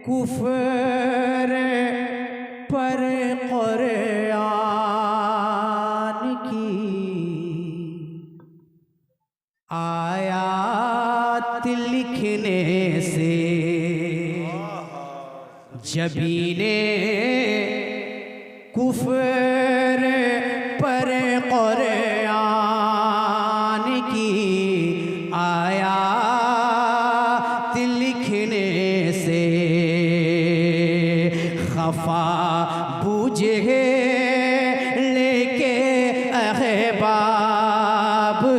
कुफर पर कुरान की आयात लिखने से जबीने कुफर पर कुरान की आयात लिखने से खफा बूझे लेके अहबाब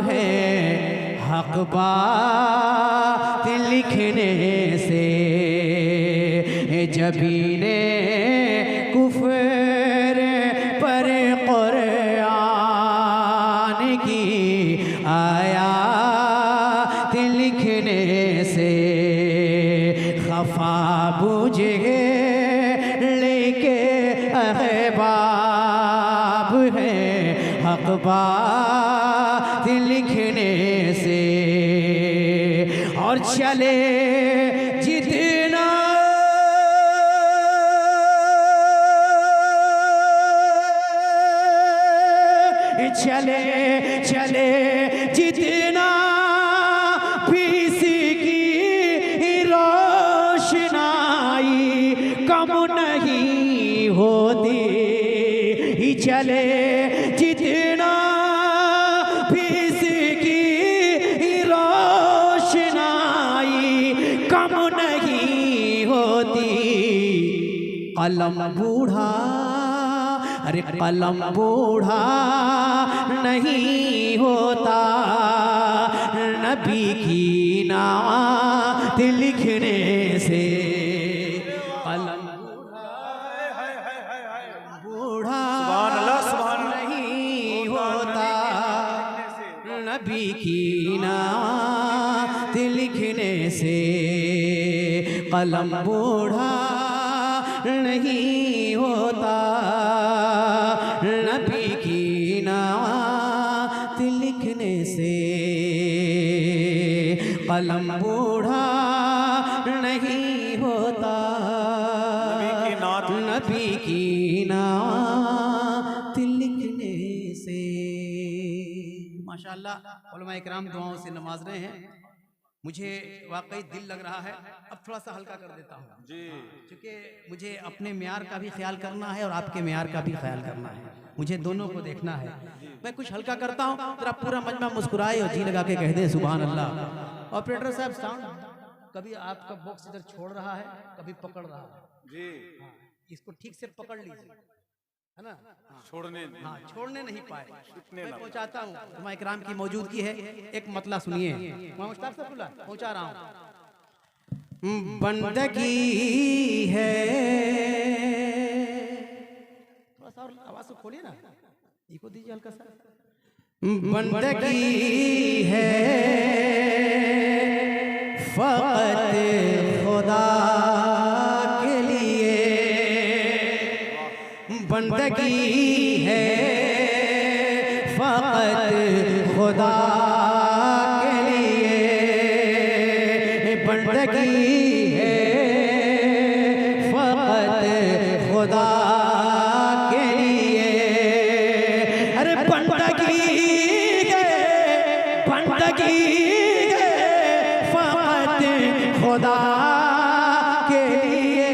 है हक बात लिखने से जबीने कुफर पर कुरान की आयात लिखने से खफा बूझे लेके अहबाब है हक बात लिखने से और चले जितना चले चले जितना भी इसकी रोशनाई कम नहीं होती चले जितना भी इसकी रोशनाई कम नहीं होती कलम बूढ़ा अरे कलम बूढ़ा नहीं होता नबी की नात लिखने से कलम बूढ़ा नहीं होता नबी की नात लिखने से कलम बूढ़ा नहीं होता नबी की नात लिखने से कलम बूढ़ा नहीं होता नबी की नात लिखने से। माशाअल्लाह उलमा इकराम दुआओं से नवाज रहे हैं। मुझे वाकई दिल लग रहा है। अब थोड़ा सा हल्का कर देता हूँ जी, क्योंकि मुझे अपने म्यार का भी ख्याल करना है और आपके म्यार का भी ख्याल करना है। मुझे दोनों को देखना है। मैं कुछ हल्का करता हूँ, जरा पूरा मजमा मुस्कुराए और जी लगा के कह दे सुभान अल्लाह। ऑपरेटर साहब साउंड कभी आपका बॉक्स इधर छोड़ रहा है, कभी पकड़ रहा है जी। इसको ठीक से पकड़ लीजिए, है ना? छोड़ने नहीं पाए। मैं पहुंचाता हूँ, उलमा इकराम की मौजूदगी है। एक मतला सुनिए, पहुंचा रहा हूँ। बंदगी है, थोड़ा सा आवाज को खोलिए ना, इको दीजिए हल्का सा। बंदगी है फकत खुदा के लिए, बंदगी है फकत खुदा के लिए, बंदगी है फकत खुदा के लिए। अरे बंदगी है फकत खुदा के लिए,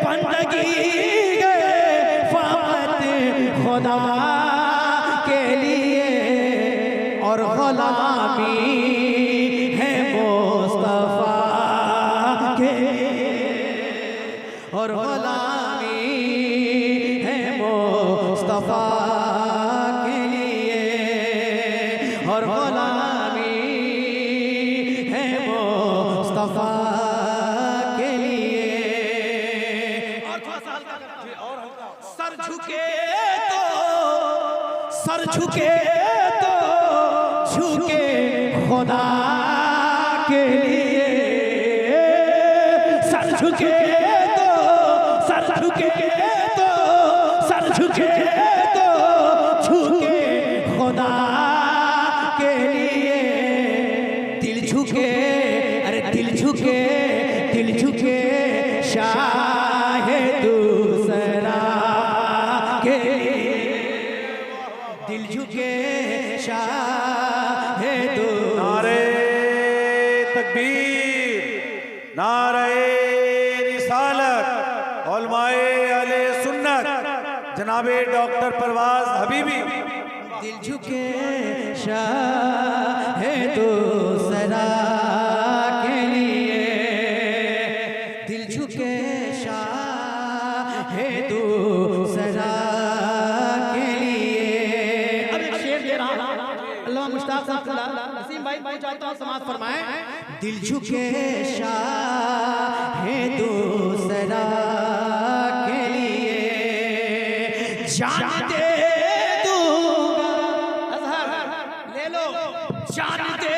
बंदगी फकत खुदा के लिए। और गुलामी है मुस्तफा के, और गुलामी है मुस्तफा के लिए, और गुलामी है मुस्तफा के लिए। और थोड़ा सा हल्का, और हल्का। सर झुके तो झुके खुदा के लिए, सर झुके तो झुके तो झुके खुदा के लिए। झुके, अरे दिल झुके शाहे दूसरा के लिए, दिल झुके शाहे दूसरा। नारे तकबीर, नारे रिसालत, उलमाए अहले सुन्नत जनाबे डॉक्टर परवाज हबीबी। दिल झुके शाहे दूसरा के लिए, दिल झुके शाहे दूसरा के लिए। अब एक शेर दे रहा हूं, अल्लाह मुश्ताक साहब नसीम भाई पहुंचाता हूं, समाज फरमाएं। दिल झुके शाहे दूसरा के लिए, जान दे जान दे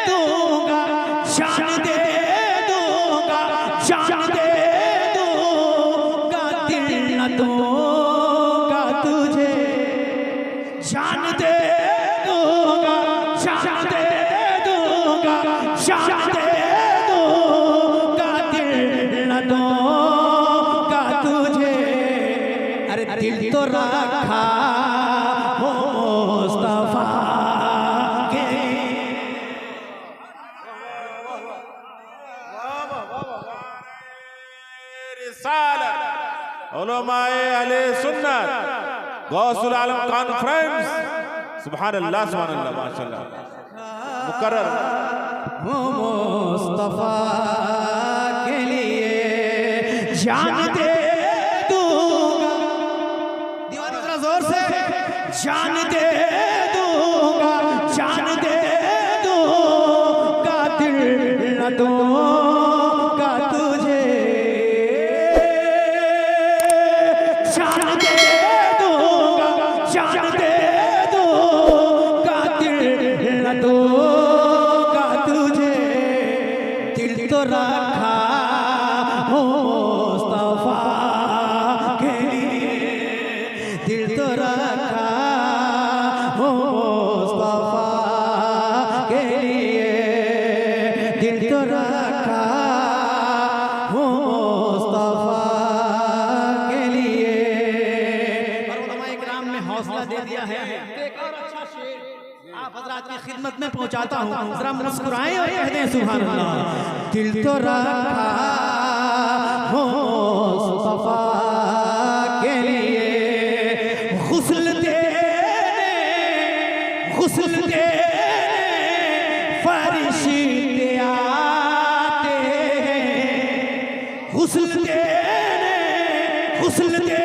दूंगा, जान दे दूंगा, जान दे दूंगा, दिल न दूंगा तुझे, जान दे दूंगा, जान दे दूंगा, जान दे दूंगा, दिल न दूंगा तुझे। अरे दिल तो रखा हो मुस्तफा के, उलमाए अहले सुन्नत गौसुल आलम कॉन्फ्रेंस। सुभान अल्लाह, सुभान अल्लाह, माशाअल्लाह। मुकर्रर हो मुस्तफा के लिए जान दे दूंगा, दीवानों जरा जोर से, जान दे दूंगा, जान दे दूंगा, दिल न दूंगा तुझे, जान दे दूंगा, जान दे दूंगा, दिल न दूंगा तुझे। दिल तो रखा हो मुस्तफा के लिए, दिल तो रखा हो मुस्तफा के लिए, दिल तो रखा हो मुस्तफा के लिए। और उलमाए किराम ने हौसला दे दिया है। एक और अच्छा शेर आप हजरात की खिदमत में पहुंचाता हूं, जरा मुस्कुराएं और कह दें सुभान अल्लाह। दिल तो रखा हो मुस्तफा के लिए, गुस्ल देने, गुस्ल देने फरिश्ते आते हैं, गुस्ल देने, गुस्ल देने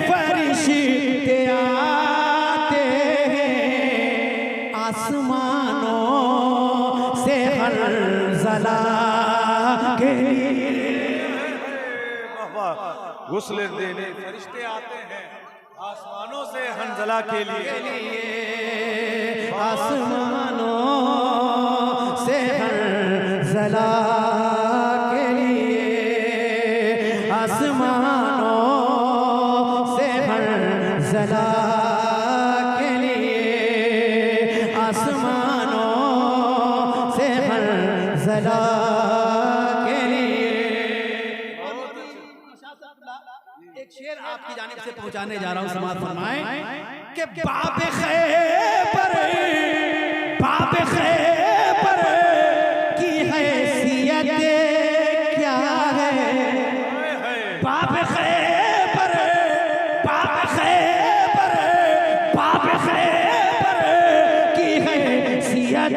फरिश्ते आते हैं, आसमानों से हर जला के लिए। गुस्ल देने फरिश्ते आते हैं आसमानों से हंजला के लिए, आसमानों से हंजला के लिए, आसमानों से हंजला के लिए, आसमानों से हंजला के लिए। एक शेर आपकी जानिब से पहुंचाने जा रहा हूं, समाज फरमाएं कि बाप खैबर, बाप खैबर की हैसियत क्या है, बाप खैबर, बाप खैबर, बाप खैबर की हैसियत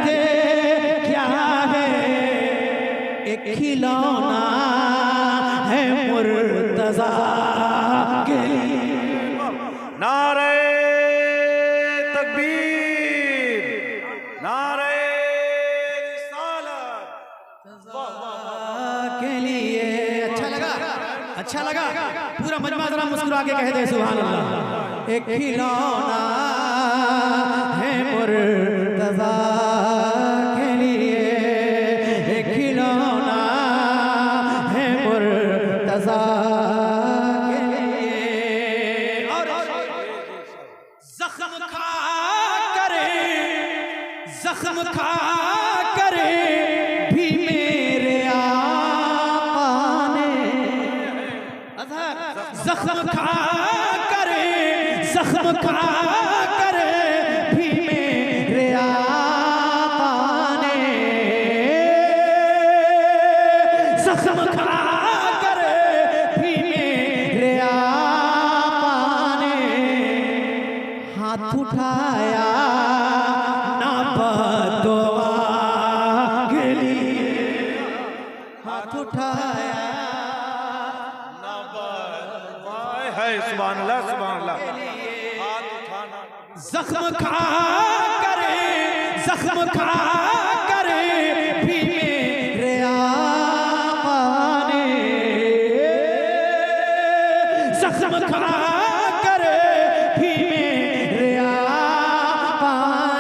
क्या है, एक खिलौना है मुर्तजा के लिए। नारे तकबीर, नारे रिसालत के लिए। अच्छा लगा, अच्छा लगा, पूरा मजमा जरा मुस्कुरा के कह दे सुभान अल्लाह। एक खिलौना है मुर्तजा के लिए, एक खिलौना है मुर्तजा के लिए। और जख्म खा कर, जख्म खा करे भी मेरे आका ने, जख्म खा करे, जख्म खा करे भी मेरे आका ने, जख्म खा करे भी मेरे आका ने, हाथ उठाया ना बदुआ के लिए, हाथ उठाया ना बदुआ है। सुभान अल्लाह, सुभान अल्लाह। हाथ उठाना, जख्म खा करे, जख्म खा करे भी मेरे आका ने, जख्म खा करे भी मेरे आका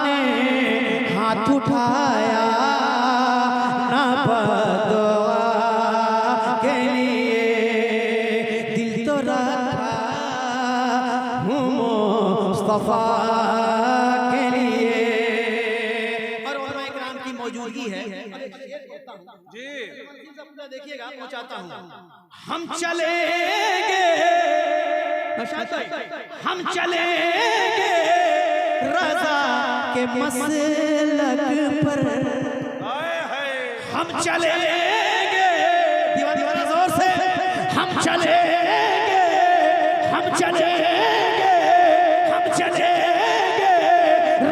ने, हाथ उठाया ना बदुआ के लिए, दिल तो रखा हूँ मुस्तफा के लिए। और उलमा इकराम की मौजूदगी है। जी देखिएगा, पहुंचाता हूँ। हम चलेंगे, हम चलेंगे रज़ा के मसलक पर, हम चलेंगे, दीवाना जोर से, हम चलेंगे, हम चलेंगे, हम चलेंगे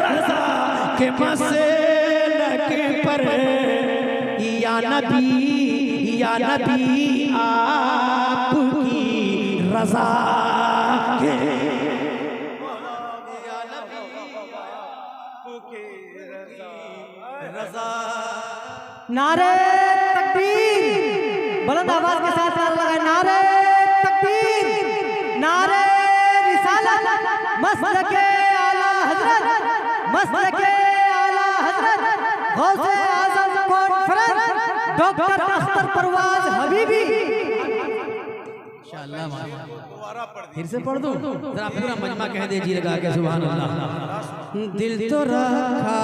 रज़ा के मसलक पर, या नबी आपकी रज़ा के, या नबी रज़ा। नारे तकबीर, बुलंद आवाज के साथ लगाए, नारे तकबीर, नारे रिसालत, मसलके आला हजरत, मसलके आला हजरत, गौसे आज़म कॉन्फ्रेंस डॉक्टर अख्तर परवाज हबीबी। इंशाअल्लाह दोबारा पढ़ दी। फिर से पढ़ दूं, जरा पूरा मजमा कह दीजिएगा कि सुभान अल्लाह। दिल तो रखा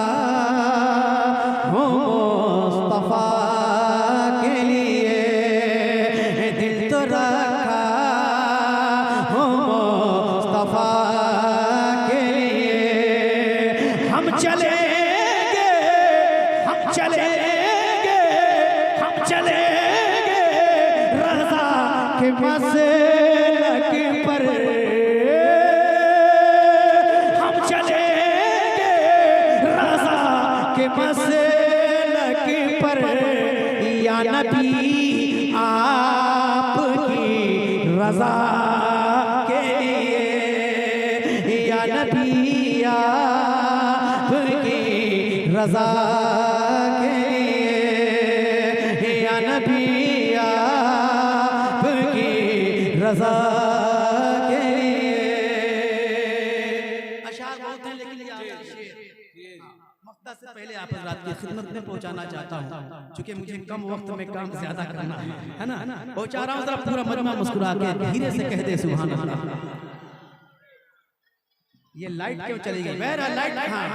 हूँ मुस्तफा के लिए, दिल तो रखा हूँ मुस्तफा के लिए, हम चलेंगे, हम चलेंगे, हम चलेंगे रज़ा के मसलक पर, हम चलेंगे रज़ा के मसलक पर, या नबी आपकी रज़ा के लिए, या नबी आपकी रज़ा के लिए, या नबी आपकी रज़ा के लिए। अशार बोलते हैं लेकिन ये मक़सद से पहले आप हज़रात की खिदमत में पहुंचाना चाहता हूं, क्योंकि मुझे कम वक्त में काम ज्यादा करना है ना। पहुंचा रहा हूं, जरा पूरा मजमा मुस्कुरा के धीरे से कह दे सुभान अल्लाह। ये लाइट क्यों चली गई? मेरा लाइट, हाँ